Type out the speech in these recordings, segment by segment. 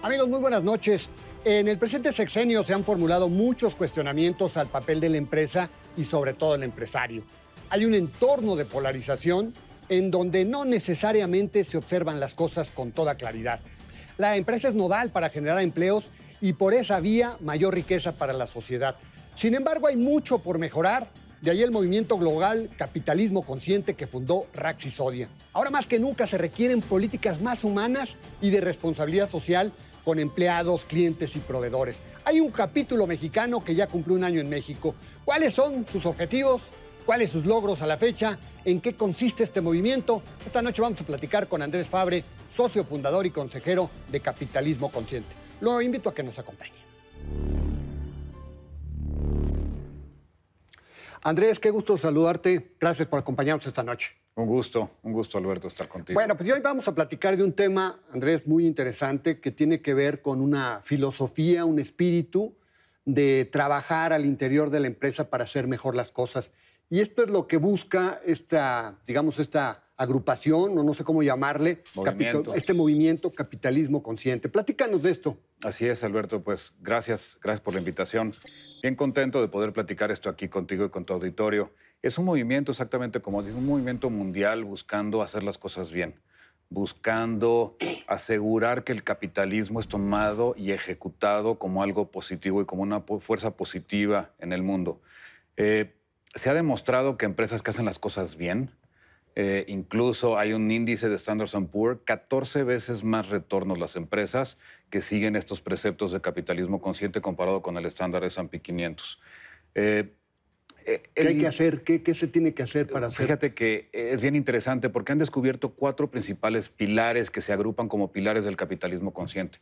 Amigos, muy buenas noches. En el presente sexenio se han formulado muchos cuestionamientos al papel de la empresa y sobre todo el empresario. Hay un entorno de polarización en donde no necesariamente se observan las cosas con toda claridad. La empresa es nodal para generar empleos y por esa vía mayor riqueza para la sociedad. Sin embargo, hay mucho por mejorar. De ahí el movimiento global Capitalismo Consciente que fundó Rax Sisodia. Ahora más que nunca se requieren políticas más humanas y de responsabilidad social con empleados, clientes y proveedores. Hay un capítulo mexicano que ya cumplió un año en México. ¿Cuáles son sus objetivos? ¿Cuáles sus logros a la fecha? ¿En qué consiste este movimiento? Esta noche vamos a platicar con Andrés Fabre, socio fundador y consejero de Capitalismo Consciente. Lo invito a que nos acompañe. Andrés, qué gusto saludarte. Gracias por acompañarnos esta noche. Un gusto, Alberto, estar contigo. Bueno, pues hoy vamos a platicar de un tema, Andrés, muy interesante, que tiene que ver con una filosofía, un espíritu de trabajar al interior de la empresa para hacer mejor las cosas. Y esto es lo que busca esta agrupación, o no sé cómo llamarle, este movimiento Capitalismo Consciente. Platícanos de esto. Así es, Alberto, pues gracias por la invitación. Bien contento de poder platicar esto aquí contigo y con tu auditorio. Es un movimiento, exactamente como digo, un movimiento mundial buscando hacer las cosas bien, buscando asegurar que el capitalismo es tomado y ejecutado como algo positivo y como una fuerza positiva en el mundo. Se ha demostrado que empresas que hacen las cosas bien, incluso hay un índice de Standard & Poor's, 14 veces más retornos las empresas que siguen estos preceptos de capitalismo consciente comparado con el estándar S&P 500. ¿Qué hay que hacer? ¿Qué se tiene que hacer para hacer? Fíjate que es bien interesante porque han descubierto 4 principales pilares que se agrupan como pilares del capitalismo consciente.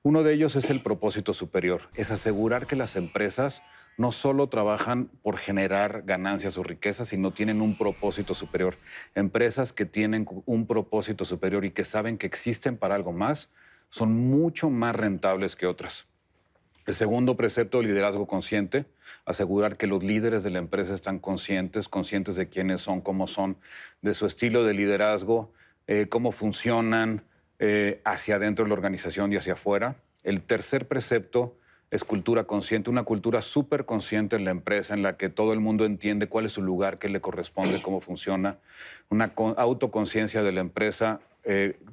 Uno de ellos es el propósito superior, es asegurar que las empresas no solo trabajan por generar ganancias o riquezas, sino tienen un propósito superior. Empresas que tienen un propósito superior y que saben que existen para algo más, son mucho más rentables que otras. El segundo precepto, liderazgo consciente, asegurar que los líderes de la empresa están conscientes de quiénes son, cómo son, de su estilo de liderazgo, cómo funcionan hacia adentro de la organización y hacia afuera. El tercer precepto es cultura consciente, una cultura súper consciente en la empresa en la que todo el mundo entiende cuál es su lugar, qué le corresponde, cómo funciona. Una autoconciencia de la empresa,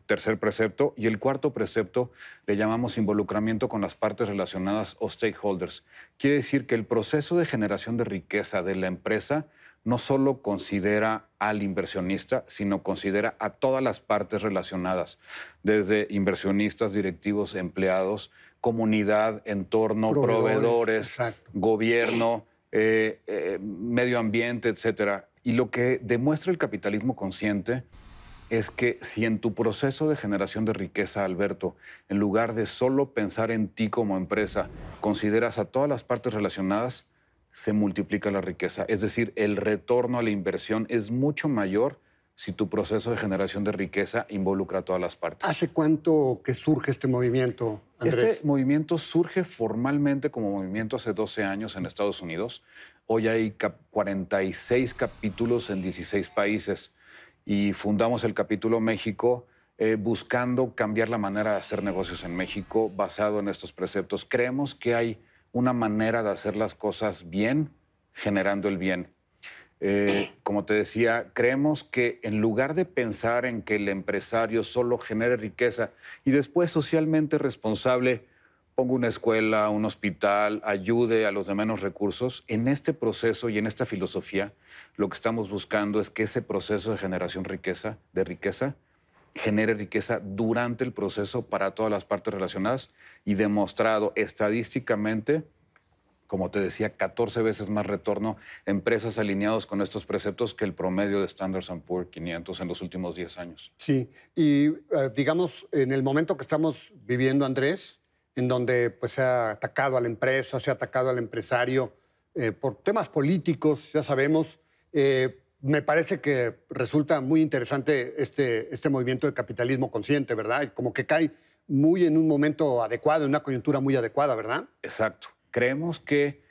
tercer precepto. Y el cuarto precepto le llamamos involucramiento con las partes relacionadas o stakeholders. Quiere decir que el proceso de generación de riqueza de la empresa no solo considera al inversionista, sino considera a todas las partes relacionadas, desde inversionistas, directivos, empleados, comunidad, entorno, proveedores, gobierno, medio ambiente, etcétera. Y lo que demuestra el capitalismo consciente es que si en tu proceso de generación de riqueza, Alberto, en lugar de solo pensar en ti como empresa, consideras a todas las partes relacionadas, se multiplica la riqueza. Es decir, el retorno a la inversión es mucho mayor si tu proceso de generación de riqueza involucra a todas las partes. ¿Hace cuánto que surge este movimiento, Andrés? Este movimiento surge formalmente como movimiento hace 12 años en Estados Unidos. Hoy hay 46 capítulos en 16 países y fundamos el capítulo México buscando cambiar la manera de hacer negocios en México basado en estos preceptos. Creemos que hay una manera de hacer las cosas bien, generando el bien. Como te decía, creemos que en lugar de pensar en que el empresario solo genere riqueza y después socialmente responsable ponga una escuela, un hospital, ayude a los de menos recursos, en este proceso y en esta filosofía lo que estamos buscando es que ese proceso de generación de riqueza genere riqueza durante el proceso para todas las partes relacionadas y demostrado estadísticamente, como te decía, 14 veces más retorno, empresas alineadas con estos preceptos que el promedio de Standard & Poor's 500 en los últimos 10 años. Sí, y digamos, en el momento que estamos viviendo, Andrés, en donde pues, se ha atacado a la empresa, se ha atacado al empresario por temas políticos, ya sabemos, me parece que resulta muy interesante este movimiento de capitalismo consciente, ¿verdad? Como que cae muy en un momento adecuado, en una coyuntura muy adecuada, ¿verdad? Exacto. Creemos que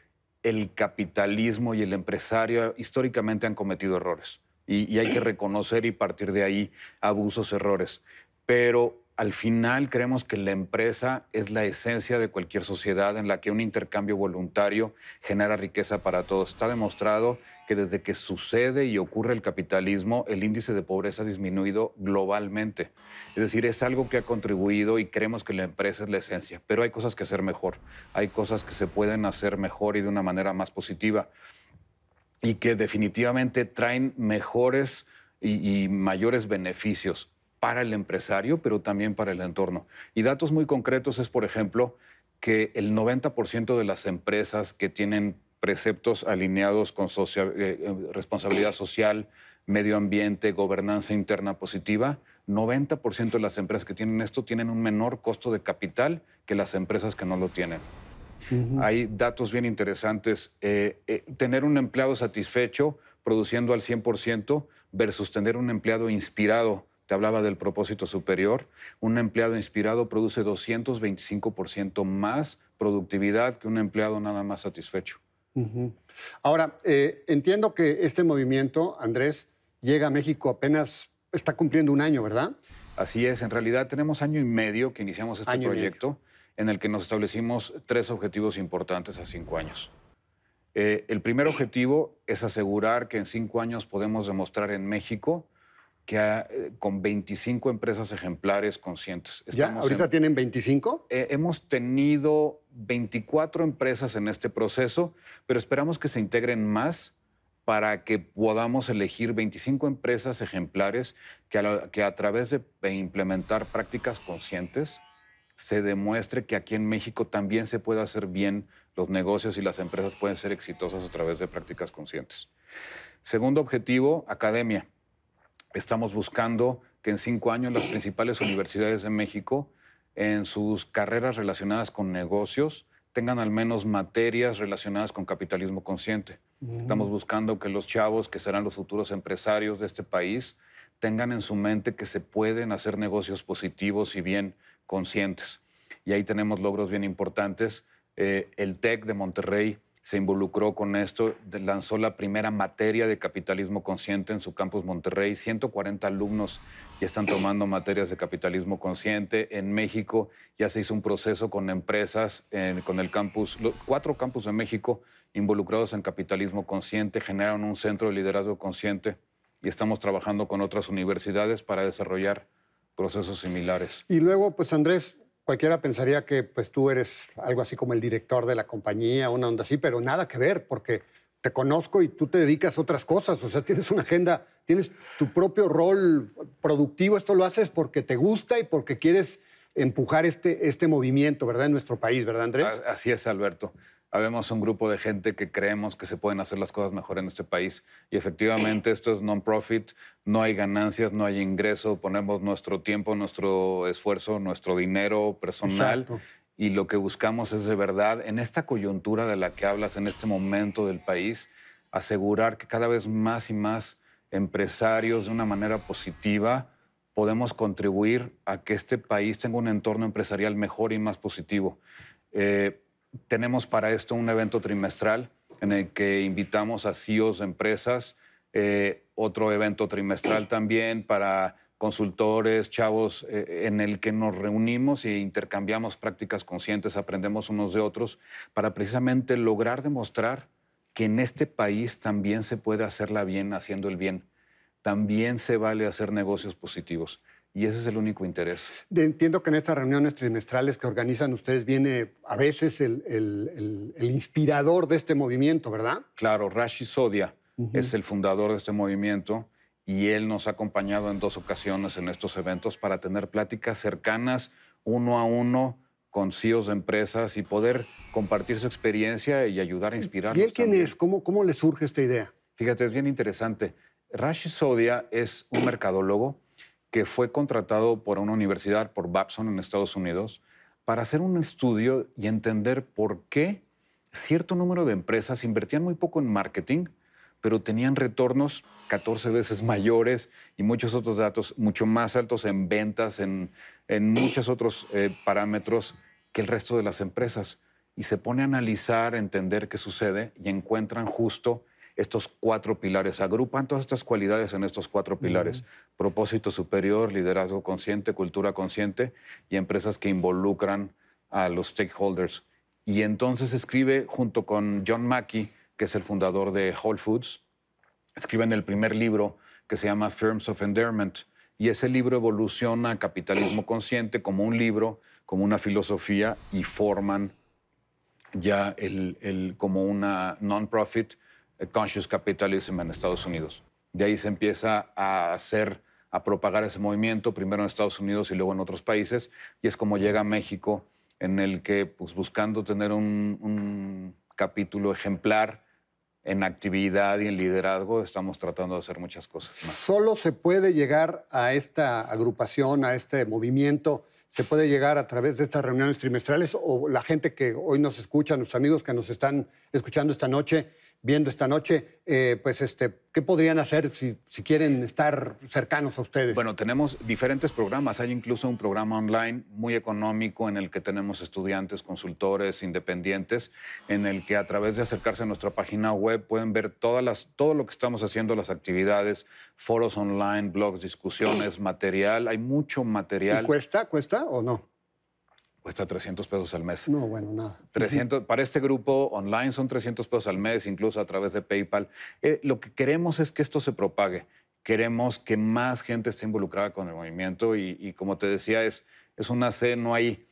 el capitalismo y el empresario históricamente han cometido errores y hay que reconocer y partir de ahí abusos, errores. Pero al final creemos que la empresa es la esencia de cualquier sociedad en la que un intercambio voluntario genera riqueza para todos. Está demostrado que desde que sucede y ocurre el capitalismo, el índice de pobreza ha disminuido globalmente. Es decir, es algo que ha contribuido y creemos que la empresa es la esencia. Pero hay cosas que hacer mejor. Hay cosas que se pueden hacer mejor y de una manera más positiva y que definitivamente traen mejores y mayores beneficios para el empresario, pero también para el entorno. Y datos muy concretos es, por ejemplo, que el 90% de las empresas que tienen preceptos alineados con responsabilidad social, medio ambiente, gobernanza interna positiva, 90% de las empresas que tienen esto tienen un menor costo de capital que las empresas que no lo tienen. Hay datos bien interesantes. Tener un empleado satisfecho produciendo al 100% versus tener un empleado inspirado. Te hablaba del propósito superior. Un empleado inspirado produce 225% más productividad que un empleado nada más satisfecho. Ahora, entiendo que este movimiento, Andrés, llega a México apenas, está cumpliendo un año, ¿verdad? Así es. En realidad tenemos año y medio que iniciamos este proyecto en el que nos establecimos 3 objetivos importantes a 5 años. El primer objetivo es asegurar que en 5 años podemos demostrar en México que con 25 empresas ejemplares conscientes. ¿Ahorita tienen 25? Hemos tenido 24 empresas en este proceso, pero esperamos que se integren más para que podamos elegir 25 empresas ejemplares que a través de implementar prácticas conscientes se demuestre que aquí en México también se puede hacer bien los negocios y las empresas pueden ser exitosas a través de prácticas conscientes. Segundo objetivo, academia. Estamos buscando que en 5 años las principales universidades de México, en sus carreras relacionadas con negocios, tengan al menos materias relacionadas con capitalismo consciente. Estamos buscando que los chavos, que serán los futuros empresarios de este país, tengan en su mente que se pueden hacer negocios positivos y bien conscientes. Y ahí tenemos logros bien importantes. El TEC de Monterrey se involucró con esto, lanzó la primera materia de capitalismo consciente en su campus Monterrey. 140 alumnos ya están tomando materias de capitalismo consciente. En México ya se hizo un proceso con empresas, con el campus, 4 campus de México involucrados en capitalismo consciente, generaron un centro de liderazgo consciente y estamos trabajando con otras universidades para desarrollar procesos similares. Y luego, pues Andrés, cualquiera pensaría que pues, tú eres algo así como el director de la compañía, una onda así, pero nada que ver, porque te conozco y tú te dedicas a otras cosas. O sea, tienes una agenda, tienes tu propio rol productivo. Esto lo haces porque te gusta y porque quieres empujar este movimiento, ¿verdad? En nuestro país, ¿verdad, Andrés? Así es, Alberto. Habemos un grupo de gente que creemos que se pueden hacer las cosas mejor en este país. Y efectivamente esto es non-profit, no hay ganancias, no hay ingreso, ponemos nuestro tiempo, nuestro esfuerzo, nuestro dinero personal. Exacto. Y lo que buscamos es de verdad, en esta coyuntura de la que hablas, en este momento del país, asegurar que cada vez más y más empresarios de una manera positiva podemos contribuir a que este país tenga un entorno empresarial mejor y más positivo. Tenemos para esto un evento trimestral en el que invitamos a CEOs de empresas, otro evento trimestral también para consultores, chavos, en el que nos reunimos e intercambiamos prácticas conscientes, aprendemos unos de otros, para precisamente lograr demostrar que en este país también se puede hacerla bien haciendo el bien. También se vale hacer negocios positivos. Y ese es el único interés. Entiendo que en estas reuniones trimestrales que organizan ustedes viene a veces el inspirador de este movimiento, ¿verdad? Claro, Rashi Sodia es el fundador de este movimiento y él nos ha acompañado en 2 ocasiones en estos eventos para tener pláticas cercanas, 1 a 1, con CEOs de empresas y poder compartir su experiencia y ayudar a inspirarnos. ¿Y él quién es? ¿Cómo le surge esta idea? Fíjate, es bien interesante. Rashi Sodia es un mercadólogo que fue contratado por una universidad, por Babson en Estados Unidos, para hacer un estudio y entender por qué cierto número de empresas invertían muy poco en marketing, pero tenían retornos 14 veces mayores y muchos otros datos mucho más altos en ventas, en muchos otros parámetros que el resto de las empresas. Y se pone a analizar, a entender qué sucede y encuentran justo estos 4 pilares, agrupan todas estas cualidades en estos 4 pilares. Propósito superior, liderazgo consciente, cultura consciente y empresas que involucran a los stakeholders. Y entonces escribe junto con John Mackey, que es el fundador de Whole Foods, escriben el primer libro que se llama Firms of Endearment. Y ese libro evoluciona a Capitalismo Consciente como un libro, como una filosofía, y forman ya como una non-profit conscious capitalism en Estados Unidos. De ahí se empieza a propagar ese movimiento, primero en Estados Unidos y luego en otros países, y es como llega a México, en el que, pues, buscando tener un capítulo ejemplar en actividad y en liderazgo, estamos tratando de hacer muchas cosas más. ¿Solo se puede llegar a esta agrupación, a este movimiento, se puede llegar a través de estas reuniones trimestrales, o la gente que hoy nos escucha, nuestros amigos que nos están escuchando esta noche, viendo esta noche, ¿qué podrían hacer si quieren estar cercanos a ustedes? Bueno, tenemos diferentes programas. Hay incluso un programa online muy económico en el que tenemos estudiantes, consultores, independientes, en el que a través de acercarse a nuestra página web pueden ver todo lo que estamos haciendo, las actividades, foros online, blogs, discusiones, material. Hay mucho material. ¿Y cuesta o no? Cuesta $300 al mes. No, bueno, nada. 300, para este grupo online son $300 al mes, incluso a través de PayPal. Lo que queremos es que esto se propague. Queremos que más gente esté involucrada con el movimiento y como te decía, es una C, no hay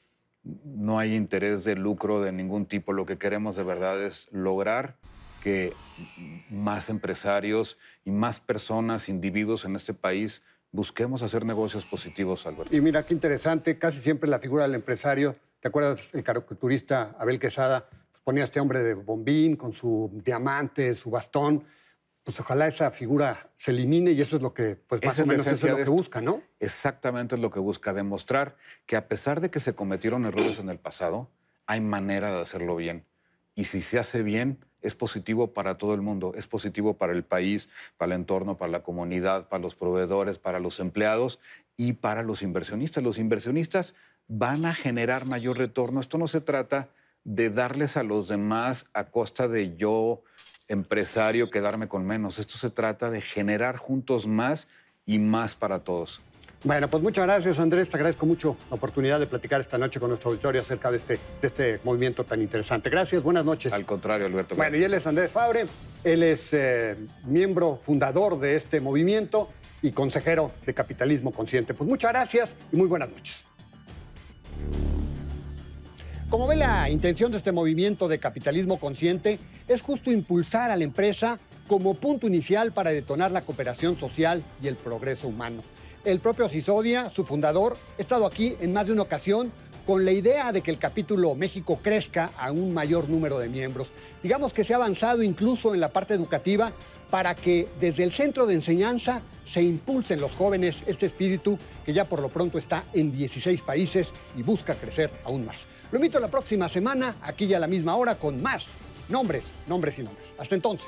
interés de lucro de ningún tipo. Lo que queremos de verdad es lograr que más empresarios y más personas, individuos en este país, busquemos hacer negocios positivos, Alberto. Y mira, qué interesante, casi siempre la figura del empresario, ¿te acuerdas el caricaturista Abel Quesada? Pues ponía a este hombre de bombín con su diamante, su bastón. Pues ojalá esa figura se elimine y eso es lo que, pues más o menos eso es lo que busca, ¿no? Exactamente es lo que busca, demostrar que a pesar de que se cometieron errores en el pasado, hay manera de hacerlo bien. Y si se hace bien, es positivo para todo el mundo, es positivo para el país, para el entorno, para la comunidad, para los proveedores, para los empleados y para los inversionistas. Los inversionistas van a generar mayor retorno. Esto no se trata de darles a los demás a costa de yo, empresario, quedarme con menos. Esto se trata de generar juntos más y más para todos. Bueno, pues muchas gracias, Andrés. Te agradezco mucho la oportunidad de platicar esta noche con nuestro auditorio acerca de este movimiento tan interesante. Gracias, buenas noches. Al contrario, Alberto. Bueno, y él es Andrés Fabre. Él es miembro fundador de este movimiento y consejero de Capitalismo Consciente. Pues muchas gracias y muy buenas noches. Como ve, la intención de este movimiento de Capitalismo Consciente es justo impulsar a la empresa como punto inicial para detonar la cooperación social y el progreso humano. El propio Sisodia, su fundador, ha estado aquí en más de una ocasión con la idea de que el capítulo México crezca a un mayor número de miembros. Digamos que se ha avanzado incluso en la parte educativa para que desde el centro de enseñanza se impulse en los jóvenes este espíritu que ya por lo pronto está en 16 países y busca crecer aún más. Lo invito la próxima semana, aquí ya a la misma hora, con más nombres y nombres. Hasta entonces.